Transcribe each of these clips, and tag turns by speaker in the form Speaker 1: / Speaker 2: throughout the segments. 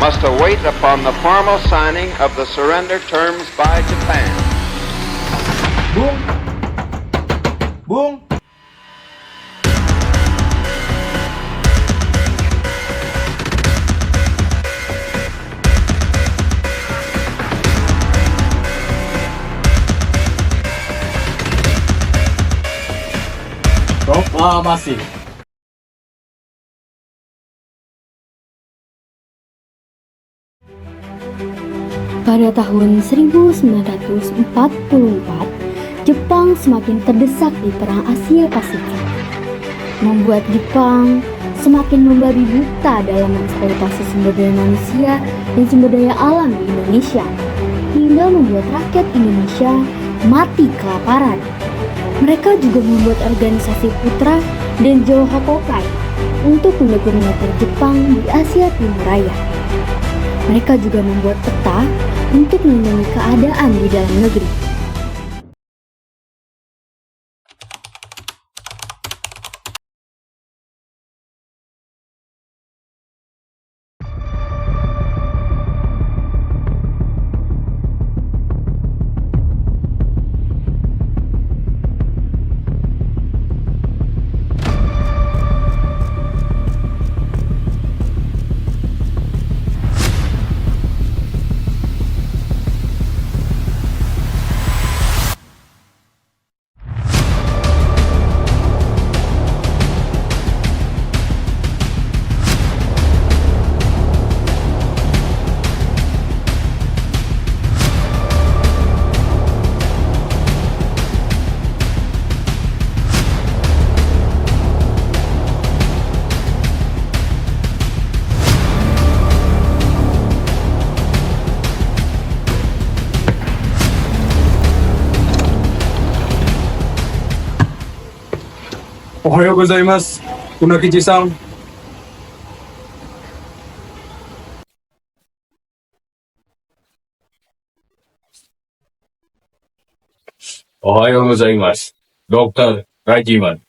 Speaker 1: must await upon the formal signing of the surrender terms by Japan.
Speaker 2: Bung! Bung!
Speaker 3: Proklamasi.
Speaker 4: Pada tahun 1944, Jepang semakin terdesak di Perang Asia Pasifik, membuat Jepang semakin membabi buta dalam mengeksploitasi sumber daya manusia dan sumber daya alam di Indonesia, hingga membuat rakyat Indonesia mati kelaparan. Mereka juga membuat organisasi Putra dan Jawa Hokokai untuk mendukung militer Jepang di Asia Timur Raya. Mereka juga membuat peta untuk melindungi keadaan di dalam negeri.
Speaker 2: Ohayou gozaimasu, Kunakichi-san.
Speaker 3: Ohayou gozaimasu, Dr. Rajiman.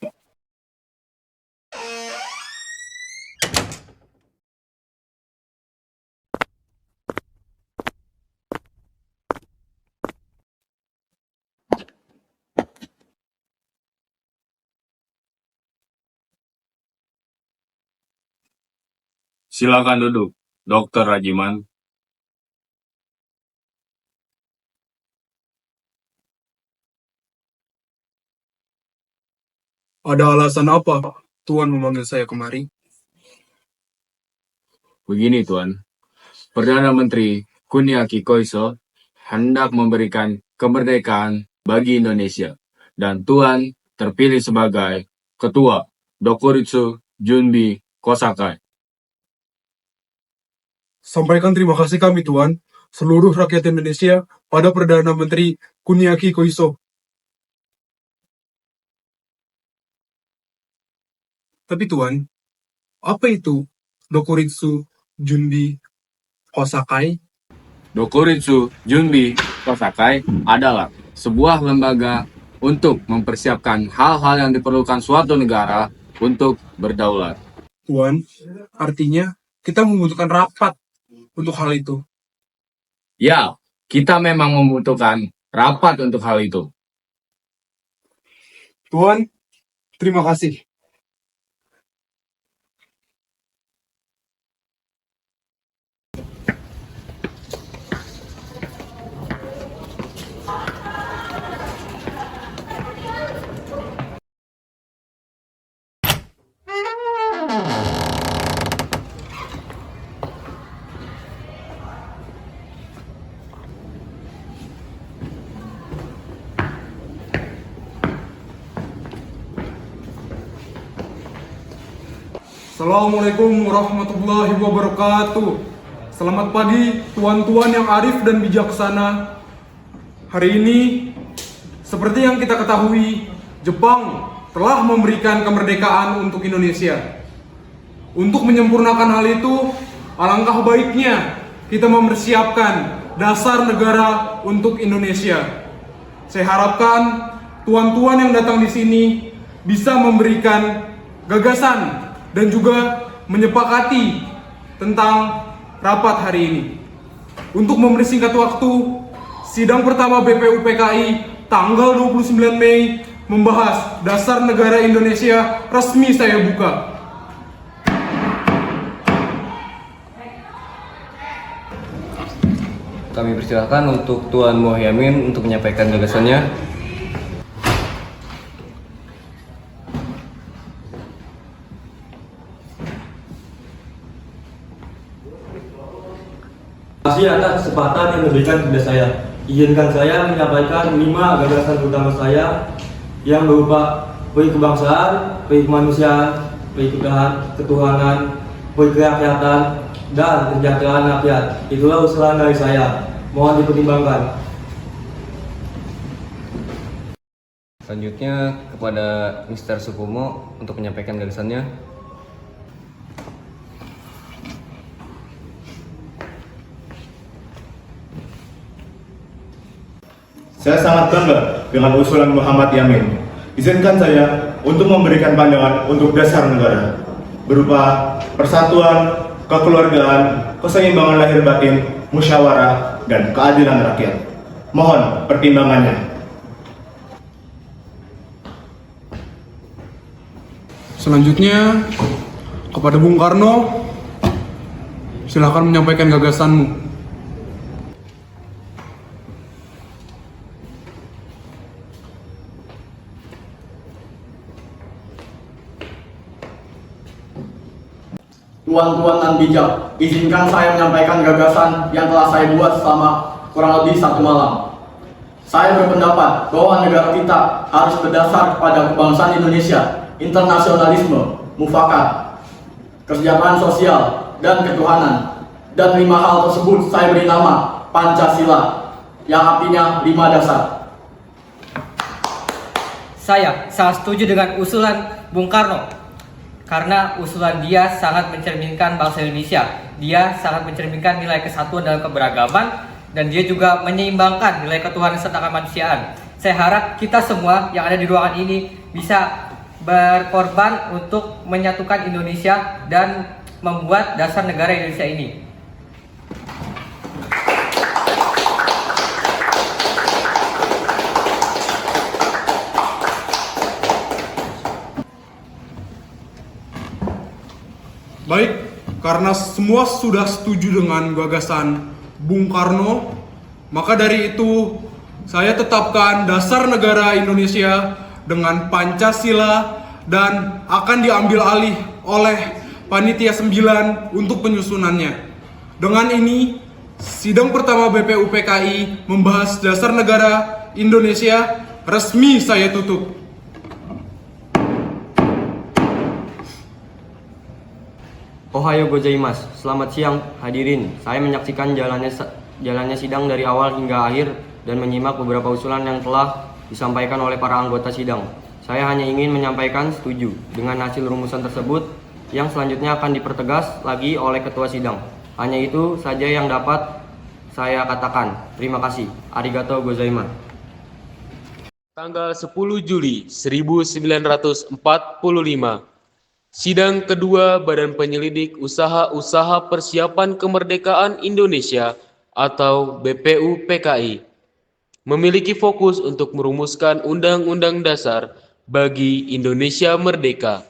Speaker 3: Silakan duduk, Dr. Rajiman.
Speaker 2: Ada alasan apa Tuan memanggil saya kemari?
Speaker 3: Begini, Tuan. Perdana Menteri Kuniaki Koiso hendak memberikan kemerdekaan bagi Indonesia. Dan Tuan terpilih sebagai Ketua Dokuritsu Junbi Kosakai.
Speaker 2: Sampaikan terima kasih kami, Tuan, seluruh rakyat Indonesia pada Perdana Menteri Kuniaki Koiso. Tapi Tuan, apa itu Dokuritsu Junbi Kosakai?
Speaker 3: Dokuritsu Junbi Kosakai adalah sebuah lembaga untuk mempersiapkan hal-hal yang diperlukan suatu negara untuk berdaulat.
Speaker 2: Tuan, artinya kita membutuhkan rapat untuk hal itu.
Speaker 3: Ya, kita memang membutuhkan rapat untuk hal itu.
Speaker 2: Tuan, terima kasih. Assalamualaikum warahmatullahi wabarakatuh. Selamat pagi tuan-tuan yang arif dan bijaksana. Hari ini, seperti yang kita ketahui, Jepang telah memberikan kemerdekaan untuk Indonesia. Untuk menyempurnakan hal itu, alangkah baiknya kita mempersiapkan dasar negara untuk Indonesia. Saya harapkan tuan-tuan yang datang di sini bisa memberikan gagasan dan juga menyepakati tentang rapat hari ini. Untuk memberi singkat waktu, sidang pertama BPU PKI tanggal 29 Mei membahas Dasar Negara Indonesia resmi saya buka.
Speaker 5: Kami persilahkan untuk Tuan Muhyamin untuk menyampaikan gagasannya.
Speaker 6: Terima kasih atas kesempatan yang diberikan kepada saya. Izinkan saya menyampaikan 5 gagasan utama saya yang berupa peri kebangsaan, peri kemanusiaan, peri ketuhanan, peri kerakyatan, dan kesejahteraan rakyat. Itulah usulan dari saya. Mohon dipertimbangkan.
Speaker 5: Selanjutnya kepada Mr. Supomo untuk menyampaikan gagasannya.
Speaker 7: Saya sangat bangga dengan usulan Muhammad Yamin. Izinkan saya untuk memberikan pandangan untuk dasar negara berupa persatuan, kekeluargaan, keseimbangan lahir batin, musyawarah, dan keadilan rakyat. Mohon pertimbangannya.
Speaker 2: Selanjutnya kepada Bung Karno, silakan menyampaikan gagasanmu.
Speaker 8: Tuan-tuan dan bijak, izinkan saya menyampaikan gagasan yang telah saya buat selama kurang lebih 1 malam. Saya berpendapat bahwa negara kita harus berdasar pada kebangsaan Indonesia, internasionalisme, mufakat, kesejahteraan sosial, dan ketuhanan. Dan 5 hal tersebut saya beri nama Pancasila, yang artinya 5 dasar.
Speaker 9: Saya sangat setuju dengan usulan Bung Karno. Karena usulan dia sangat mencerminkan bangsa Indonesia. Dia sangat mencerminkan nilai kesatuan dalam keberagaman, dan dia juga menyeimbangkan nilai ketuhanan serta kemanusiaan. Saya harap kita semua yang ada di ruangan ini bisa berkorban untuk menyatukan Indonesia dan membuat dasar negara Indonesia ini.
Speaker 2: Baik, karena semua sudah setuju dengan gagasan Bung Karno, maka dari itu saya tetapkan dasar negara Indonesia dengan Pancasila dan akan diambil alih oleh Panitia 9 untuk penyusunannya. Dengan ini, sidang pertama BPU PKI membahas dasar negara Indonesia resmi saya tutup.
Speaker 5: Ohayo gozaimasu. Selamat siang hadirin. Saya menyaksikan jalannya sidang dari awal hingga akhir dan menyimak beberapa usulan yang telah disampaikan oleh para anggota sidang. Saya hanya ingin menyampaikan setuju dengan hasil rumusan tersebut yang selanjutnya akan dipertegas lagi oleh ketua sidang. Hanya itu saja yang dapat saya katakan. Terima kasih. Arigatou gozaimasu.
Speaker 10: Tanggal 10 Juli 1945, sidang kedua Badan Penyelidik Usaha-Usaha Persiapan Kemerdekaan Indonesia atau BPU PKI memiliki fokus untuk merumuskan Undang-Undang Dasar bagi Indonesia Merdeka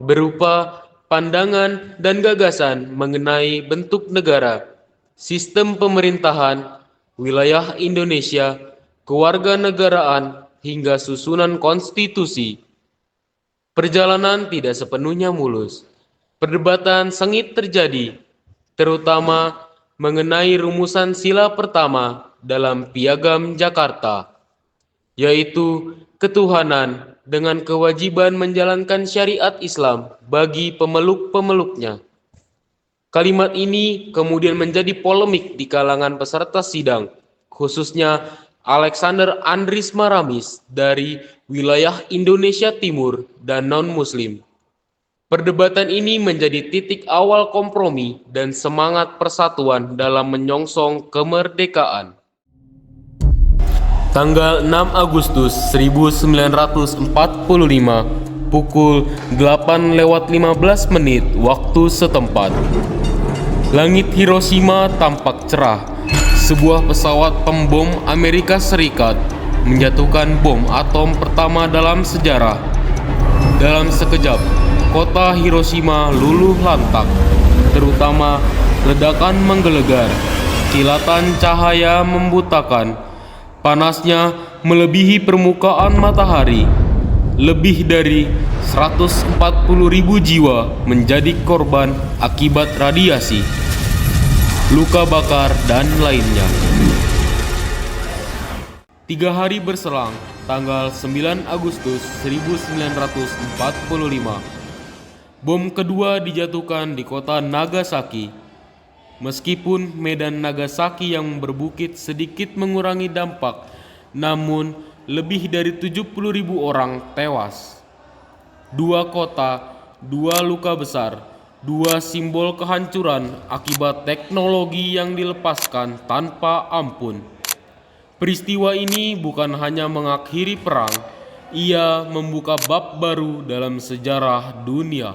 Speaker 10: berupa pandangan dan gagasan mengenai bentuk negara, sistem pemerintahan, wilayah Indonesia, kewarganegaraan, hingga susunan konstitusi. Perjalanan tidak sepenuhnya mulus. Perdebatan sengit terjadi, terutama mengenai rumusan sila pertama dalam Piagam Jakarta, yaitu ketuhanan dengan kewajiban menjalankan syariat Islam bagi pemeluk-pemeluknya. Kalimat ini kemudian menjadi polemik di kalangan peserta sidang, khususnya Alexander Andries Maramis dari wilayah Indonesia Timur dan non-Muslim. Perdebatan ini menjadi titik awal kompromi dan semangat persatuan dalam menyongsong kemerdekaan. Tanggal 6 Agustus 1945, pukul 8:15 waktu setempat. Langit Hiroshima tampak cerah. Sebuah pesawat pembom Amerika Serikat menjatuhkan bom atom pertama dalam sejarah. Dalam sekejap, kota Hiroshima luluh lantak, terutama ledakan menggelegar. Kilatan cahaya membutakan. Panasnya melebihi permukaan matahari. Lebih dari 140.000 jiwa menjadi korban akibat radiasi, luka bakar, dan lainnya. 3 hari berselang, tanggal 9 Agustus 1945, bom kedua dijatuhkan di kota Nagasaki. Meskipun medan Nagasaki yang berbukit sedikit mengurangi dampak, namun lebih dari 70.000 orang tewas. 2 kota, 2 luka besar, 2 simbol kehancuran akibat teknologi yang dilepaskan tanpa ampun. Peristiwa ini bukan hanya mengakhiri perang, ia membuka bab baru dalam sejarah dunia.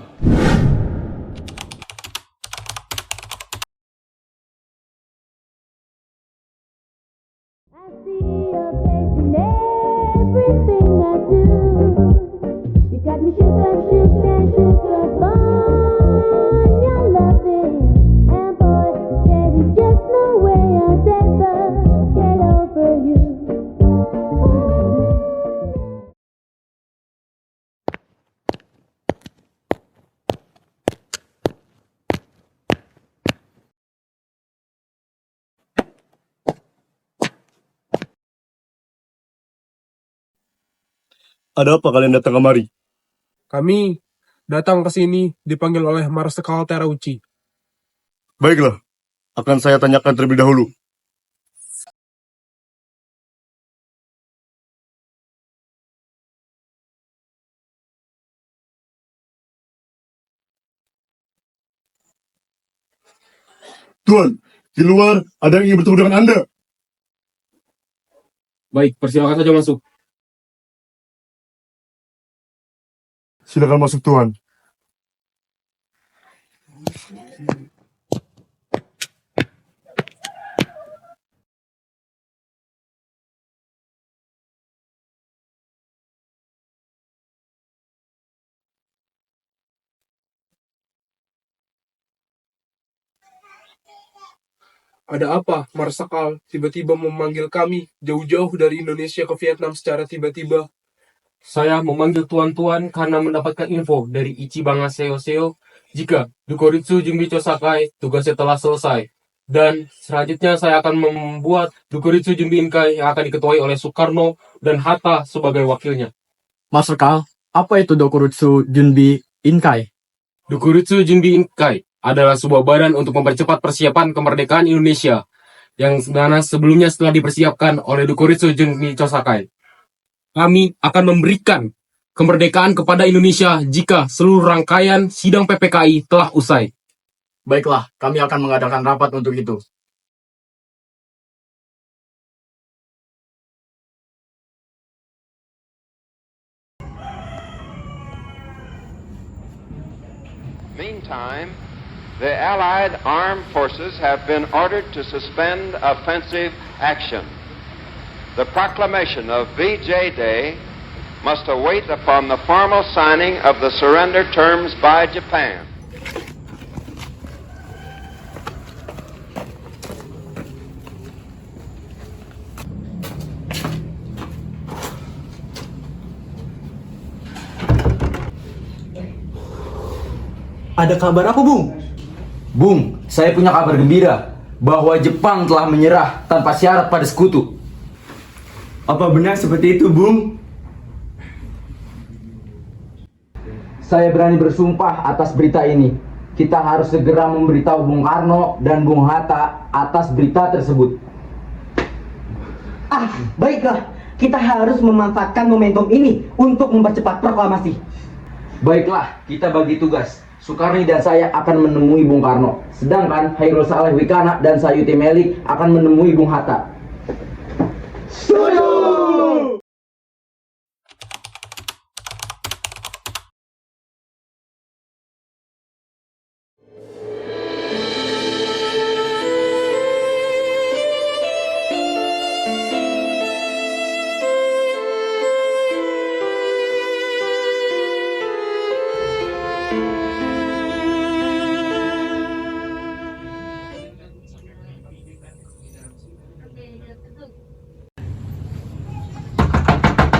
Speaker 7: Ada apa kalian datang kemari?
Speaker 2: Kami datang ke sini dipanggil oleh Marsekal Terauchi.
Speaker 7: Baiklah, akan saya tanyakan terlebih dahulu. Tuan, di luar ada yang ingin bertemu dengan Anda.
Speaker 10: Baik, persilakan saja masuk.
Speaker 7: Silakan masuk, Tuan.
Speaker 2: Ada apa, Marsekal tiba-tiba memanggil kami jauh-jauh dari Indonesia ke Vietnam secara tiba-tiba?
Speaker 10: Saya memanggil tuan-tuan karena mendapatkan info dari Ichibanga Seo jika Dukoritsu Junbicho Sakai tugasnya telah selesai. Dan selanjutnya saya akan membuat Dukoritsu Junbi Inkai yang akan diketuai oleh Soekarno dan Hatta sebagai wakilnya.
Speaker 8: Marsekal, apa itu Dokuritsu Junbi Inkai?
Speaker 10: Dukoritsu Junbi Inkai adalah sebuah badan untuk mempercepat persiapan kemerdekaan Indonesia yang mana sebelumnya setelah dipersiapkan oleh Dukoritsu Junbicho Sakai. Kami akan memberikan kemerdekaan kepada Indonesia jika seluruh rangkaian sidang PPKI telah usai.
Speaker 8: Baiklah, kami akan mengadakan rapat untuk itu.
Speaker 1: Meantime, the Allied armed forces have been ordered to suspend offensive action. The proclamation of VJ Day must await upon the formal signing of the surrender terms by Japan.
Speaker 5: Ada kabar apa, Bung? Bung, saya punya kabar gembira bahwa Jepang telah menyerah tanpa syarat pada sekutu. Apa benar seperti itu, Bung? Saya berani bersumpah atas berita ini. Kita harus segera memberitahu Bung Karno dan Bung Hatta atas berita tersebut.
Speaker 11: Baiklah, kita harus memanfaatkan momentum ini untuk mempercepat proklamasi.
Speaker 5: Baiklah, kita bagi tugas. Sukarni dan saya akan menemui Bung Karno, sedangkan Hairul Saleh Wikana dan Sayuti Melik akan menemui Bung Hatta. Setuju!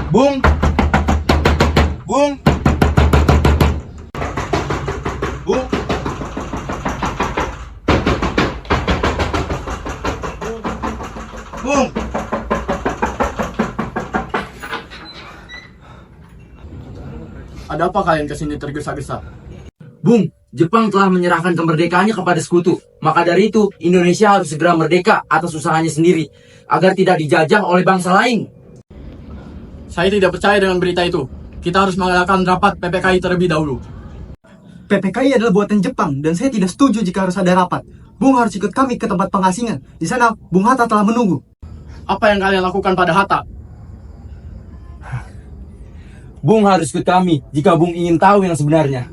Speaker 7: Bung! Bung! Bung! Bung!
Speaker 8: Ada apa kalian kesini tergesa-gesa?
Speaker 5: Bung, Jepang telah menyerahkan kemerdekaannya kepada sekutu. Maka dari itu, Indonesia harus segera merdeka atas usahanya sendiri, agar tidak dijajah oleh bangsa lain.
Speaker 8: Saya tidak percaya dengan berita itu. Kita harus mengadakan rapat PPKI terlebih dahulu.
Speaker 11: PPKI adalah buatan Jepang dan saya tidak setuju jika harus ada rapat. Bung harus ikut kami ke tempat pengasingan. Di sana, Bung Hatta telah menunggu.
Speaker 8: Apa yang kalian lakukan pada Hatta?
Speaker 5: Bung harus ikut kami jika Bung ingin tahu yang sebenarnya.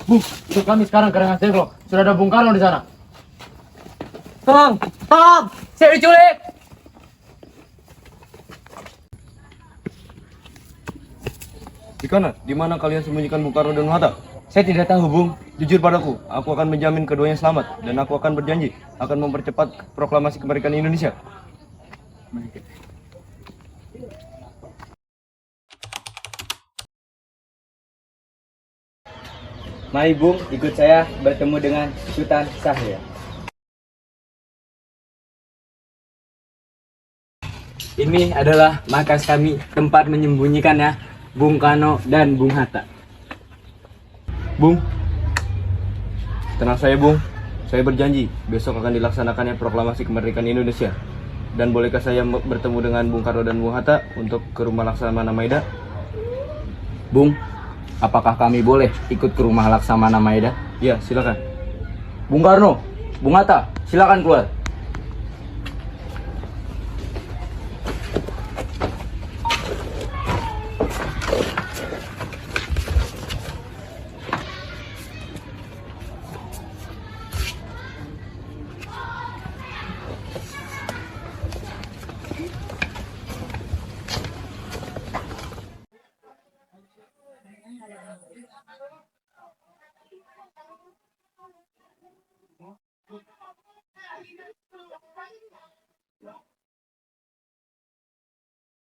Speaker 5: Bung, ikut kami sekarang ke Rengas Dengklok. Sudah ada Bung Karno di sana. Tolong! Tolong! Saya diculik!
Speaker 6: Di mana kalian sembunyikan Bung Karno dan Hatta?
Speaker 5: Saya tidak tahu, Bung.
Speaker 6: Jujur padaku, aku akan menjamin keduanya selamat dan aku akan berjanji akan mempercepat proklamasi kemerdekaan Indonesia.
Speaker 5: Mari Bung, ikut saya bertemu dengan Sultan Syahrir. Ini adalah markas kami, tempat menyembunyikannya Bung Karno dan Bung Hatta.
Speaker 6: Bung, tenang saya Bung, saya berjanji besok akan dilaksanakannya proklamasi kemerdekaan Indonesia. Dan bolehkah saya bertemu dengan Bung Karno dan Bung Hatta untuk ke rumah Laksamana Maeda?
Speaker 5: Bung, apakah kami boleh ikut ke rumah Laksamana Maeda?
Speaker 6: Ya, silakan.
Speaker 5: Bung Karno, Bung Hatta, silakan keluar.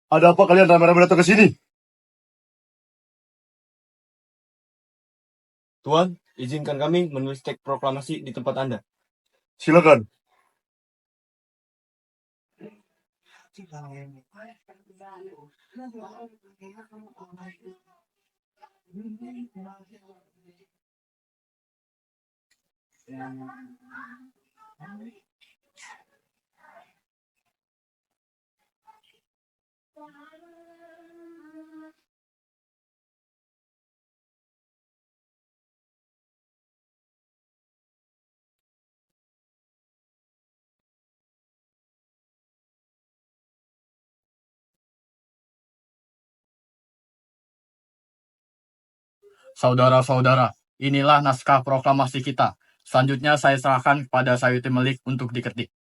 Speaker 7: Ada apa kalian ramai-ramai datang ke sini?
Speaker 6: Tuan, izinkan kami menulis teks proklamasi di tempat Anda.
Speaker 7: Silakan.
Speaker 8: Saudara-saudara, inilah naskah proklamasi kita. Selanjutnya saya serahkan kepada Sayuti Melik untuk diketik.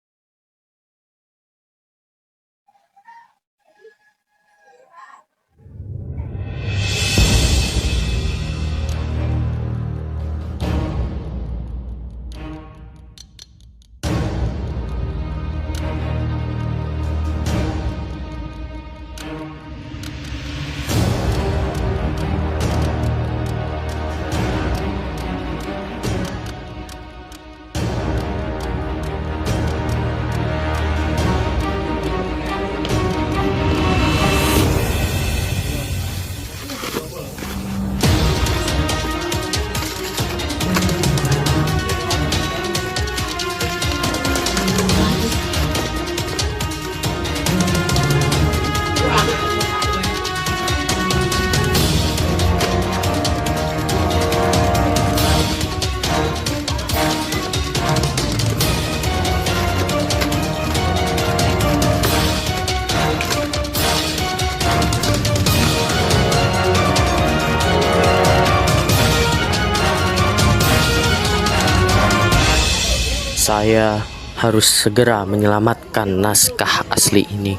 Speaker 12: Saya harus segera menyelamatkan naskah asli ini.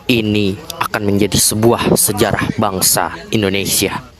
Speaker 12: Ini akan menjadi sebuah sejarah bangsa Indonesia.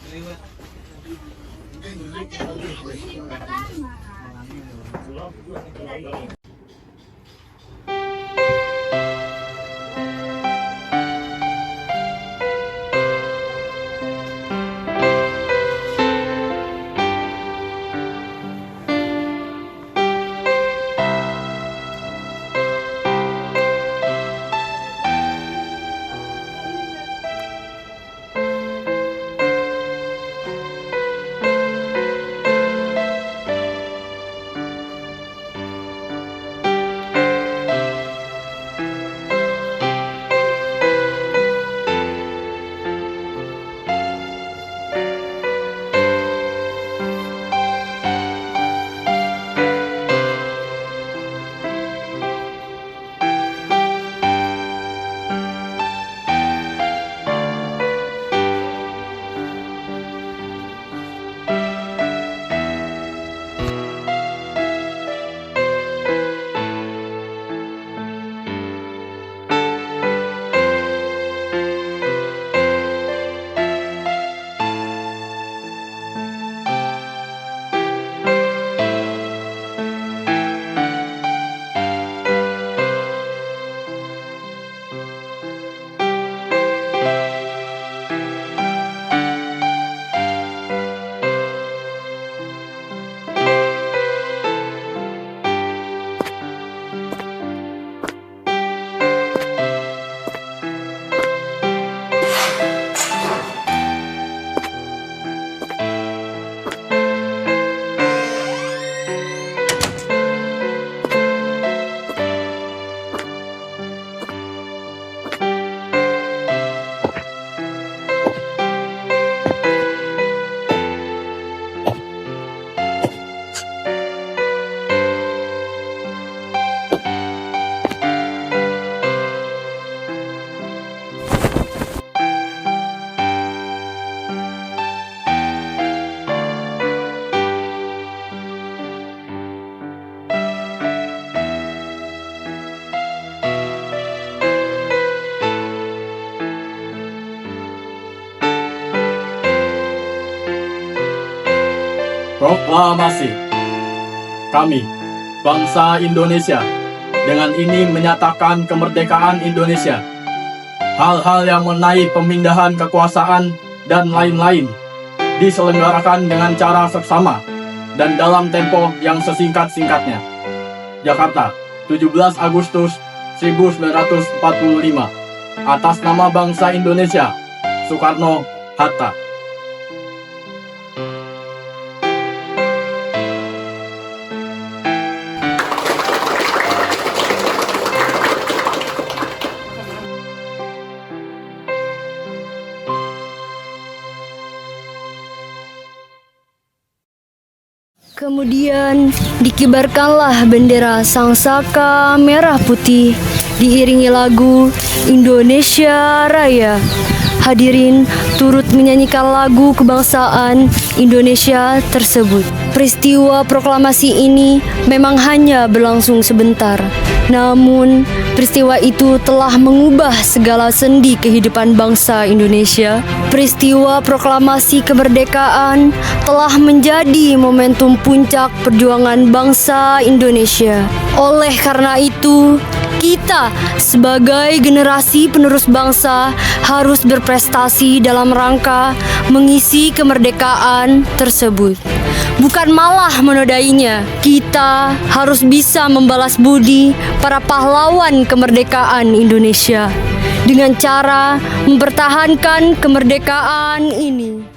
Speaker 8: Proklamasi. Kami, bangsa Indonesia, dengan ini menyatakan kemerdekaan Indonesia. Hal-hal yang mengenai pemindahan kekuasaan dan lain-lain diselenggarakan dengan cara seksama dan dalam tempo yang sesingkat-singkatnya. Jakarta, 17 Agustus 1945. Atas nama bangsa Indonesia, Soekarno-Hatta.
Speaker 4: Kemudian dikibarkanlah bendera Sang Saka merah putih diiringi lagu Indonesia Raya. Hadirin turut menyanyikan lagu kebangsaan Indonesia tersebut. Peristiwa proklamasi ini memang hanya berlangsung sebentar. Namun, peristiwa itu telah mengubah segala sendi kehidupan bangsa Indonesia. Peristiwa proklamasi kemerdekaan telah menjadi momentum puncak perjuangan bangsa Indonesia. Oleh karena itu, kita sebagai generasi penerus bangsa harus berprestasi dalam rangka mengisi kemerdekaan tersebut. Bukan malah menodainya. Kita harus bisa membalas budi para pahlawan kemerdekaan Indonesia dengan cara mempertahankan kemerdekaan ini.